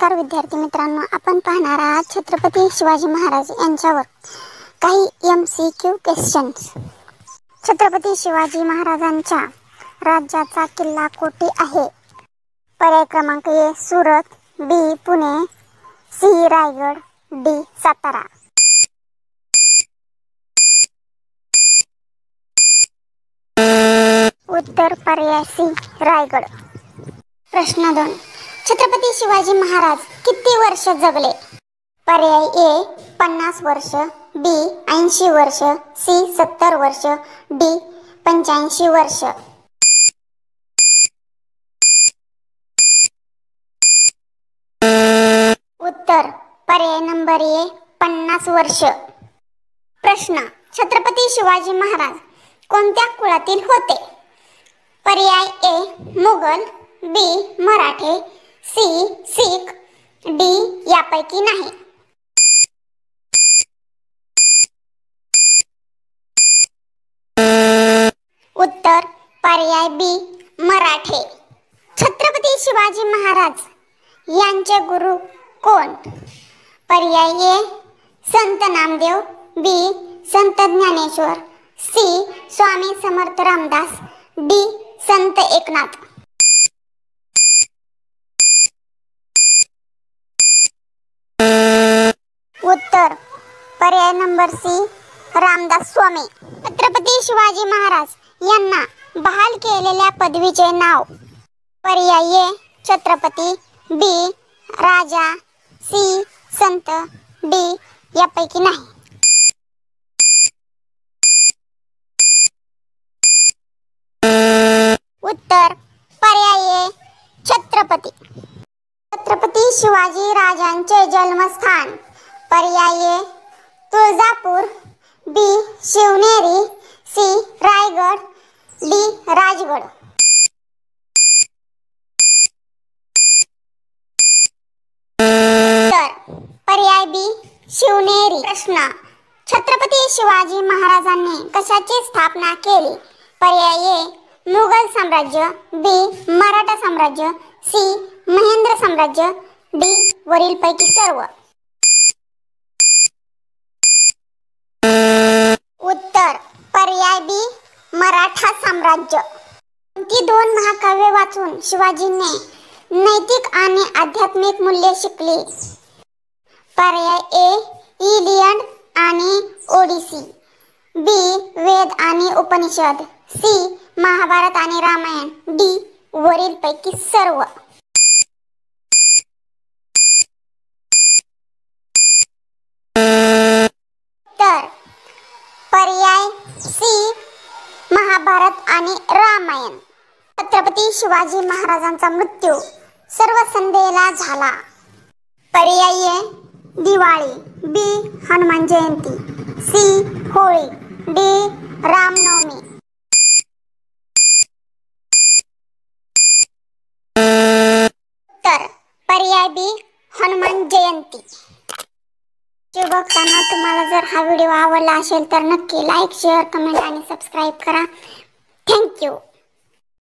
नमस्कार विद्यार्थी मित्रांनो, आपण पाहणार आहात छत्रपती शिवाजी महाराज यांच्यावर काही MCQ क्वेश्चन्स। छत्रपती शिवाजी महाराजांच्या राज्याचा किल्ला कोठे आहे? पर्याय क्रमांक A Surat, B Pune, C Raigad, D Satara. उत्तर पर्याय C रायगड। प्रश्न 2, छत्रपती शिवाजी महाराज किती वर्ष जगले? पर्याय A 50 वर्ष, B 80 वर्ष, C 70 वर्ष, D 85 वर्ष। उत्तर पर्याय नंबर A 50 वर्ष। प्रश्न, छत्रपती शिवाजी महाराज कोणत्या कुळातील होते? पर्याय A Mughal, B Marathe, C Sikh, D यापैकी नाही। उत्तर पर्याय B मराठे। छत्रपती शिवाजी महाराज यांचे गुरु कोण? पर्याय A Sant Namdev, B Sant Dnyaneshwar, C Swami Samarth Ramdas, D संत एकनाथ। उत्तर पर्याय नंबर C रामदास स्वामी। छत्रपती शिवाजी महाराज यांना बहाल केलेल्या पदवीचे नाव? पर्याय A Chhatrapati, B Raja, C Sant, D यापैकी नाही। उत्तर पर्याय A छत्रपती। छत्रपती शिवाजी राजांचे जन्मस्थान? पर्याय A Tuljapur, B Shivneri, C Raigad, D Rajgad. उत्तर पर्याय B शिवनेरी। प्रश्न, छत्रपती शिवाजी महाराजांनी कशाची स्थापना केली? पर्याय A मुघल साम्राज्य, B मराठा साम्राज्य, C महेंद्र साम्राज्य, D वरीलपैकी सर्व। उत्तर पर्याय B मराठा साम्राज्य। कोणती दोन महाकाव्ये वाचून शिवाजींनी नैतिक आणि आध्यात्मिक मूल्ये शिकली? पर्याय A इलियड आणि ओडिसी, B वेद आणि उपनिषद, C महाभारत आणि रामायण, D वरीलपैकी सर्व। उत्तर पर्याय C महाभारत आणि रामायण। छत्रपती शिवाजी महाराजांचा मृत्यू सर्व संध्येला झाला? पर्याय A Diwali, B Hanuman Jayanti, C Holi, D Ramnavami. उत्तर पर्याय B हनुमान जयंती। बघताना तुम्हाला जर हा व्हिडिओ आवडला असेल तर नक्की लाईक, शेअर, कमेंट आणि सबस्क्राईब करा। थँक्यू।